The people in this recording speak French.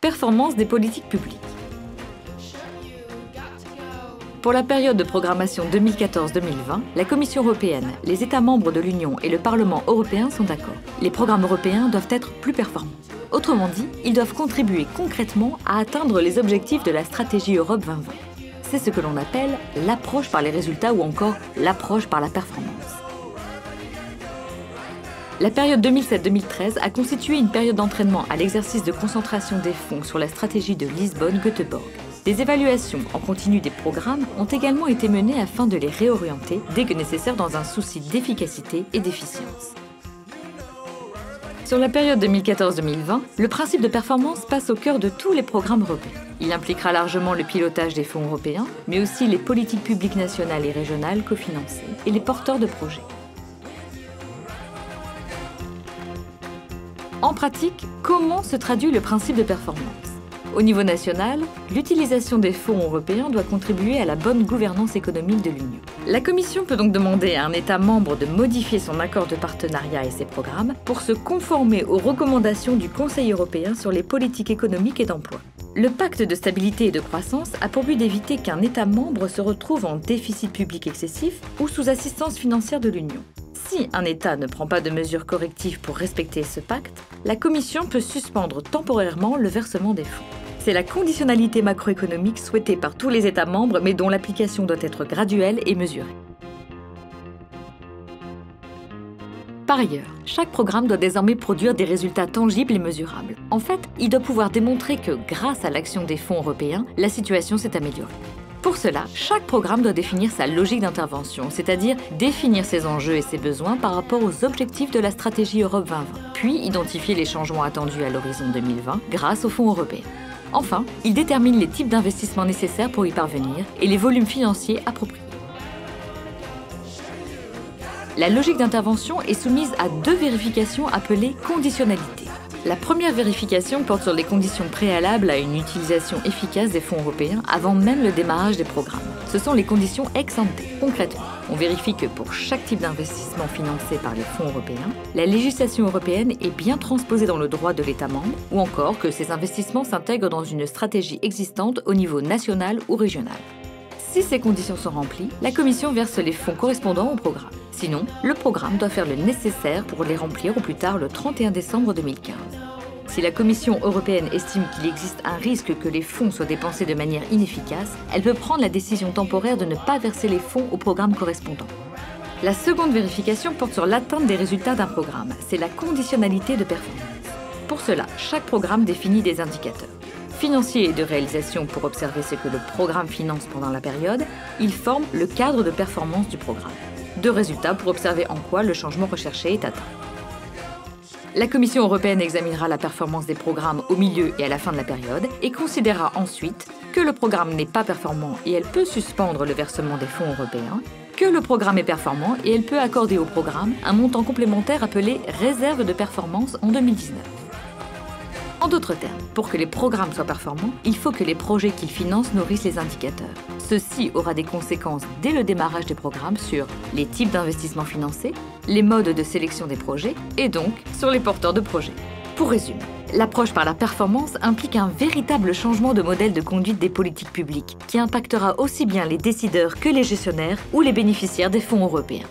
Performance des politiques publiques. Pour la période de programmation 2014-2020, la Commission européenne, les États membres de l'Union et le Parlement européen sont d'accord. Les programmes européens doivent être plus performants. Autrement dit, ils doivent contribuer concrètement à atteindre les objectifs de la stratégie Europe 2020. C'est ce que l'on appelle l'approche par les résultats ou encore l'approche par la performance. La période 2007-2013 a constitué une période d'entraînement à l'exercice de concentration des fonds sur la stratégie de Lisbonne-Göteborg. Des évaluations en continu des programmes ont également été menées afin de les réorienter dès que nécessaire dans un souci d'efficacité et d'efficience. Sur la période 2014-2020, le principe de performance passe au cœur de tous les programmes européens. Il impliquera largement le pilotage des fonds européens, mais aussi les politiques publiques nationales et régionales cofinancées et les porteurs de projets. En pratique, comment se traduit le principe de performance? Au niveau national, l'utilisation des fonds européens doit contribuer à la bonne gouvernance économique de l'Union. La Commission peut donc demander à un État membre de modifier son accord de partenariat et ses programmes pour se conformer aux recommandations du Conseil européen sur les politiques économiques et d'emploi. Le pacte de stabilité et de croissance a pour but d'éviter qu'un État membre se retrouve en déficit public excessif ou sous assistance financière de l'Union. Si un État ne prend pas de mesures correctives pour respecter ce pacte, la Commission peut suspendre temporairement le versement des fonds. C'est la conditionnalité macroéconomique souhaitée par tous les États membres, mais dont l'application doit être graduelle et mesurée. Par ailleurs, chaque programme doit désormais produire des résultats tangibles et mesurables. En fait, il doit pouvoir démontrer que, grâce à l'action des fonds européens, la situation s'est améliorée. Pour cela, chaque programme doit définir sa logique d'intervention, c'est-à-dire définir ses enjeux et ses besoins par rapport aux objectifs de la stratégie Europe 2020, puis identifier les changements attendus à l'horizon 2020 grâce aux fonds européens. Enfin, il détermine les types d'investissements nécessaires pour y parvenir et les volumes financiers appropriés. La logique d'intervention est soumise à deux vérifications appelées conditionnalités. La première vérification porte sur les conditions préalables à une utilisation efficace des fonds européens avant même le démarrage des programmes. Ce sont les conditions ex ante. Concrètement, on vérifie que pour chaque type d'investissement financé par les fonds européens, la législation européenne est bien transposée dans le droit de l'État membre ou encore que ces investissements s'intègrent dans une stratégie existante au niveau national ou régional. Si ces conditions sont remplies, la Commission verse les fonds correspondants au programme. Sinon, le programme doit faire le nécessaire pour les remplir au plus tard le 31 décembre 2015. Si la Commission européenne estime qu'il existe un risque que les fonds soient dépensés de manière inefficace, elle peut prendre la décision temporaire de ne pas verser les fonds au programme correspondant. La seconde vérification porte sur l'atteinte des résultats d'un programme. C'est la conditionnalité de performance. Pour cela, chaque programme définit des indicateurs financiers et de réalisation pour observer ce que le programme finance pendant la période. Il forme le cadre de performance du programme. De résultats pour observer en quoi le changement recherché est atteint. La Commission européenne examinera la performance des programmes au milieu et à la fin de la période et considérera ensuite que le programme n'est pas performant et elle peut suspendre le versement des fonds européens, que le programme est performant et elle peut accorder au programme un montant complémentaire appelé réserve de performance en 2019. En d'autres termes, pour que les programmes soient performants, il faut que les projets qu'ils financent nourrissent les indicateurs. Ceci aura des conséquences dès le démarrage des programmes sur les types d'investissements financés, les modes de sélection des projets et donc sur les porteurs de projets. Pour résumer, l'approche par la performance implique un véritable changement de modèle de conduite des politiques publiques qui impactera aussi bien les décideurs que les gestionnaires ou les bénéficiaires des fonds européens.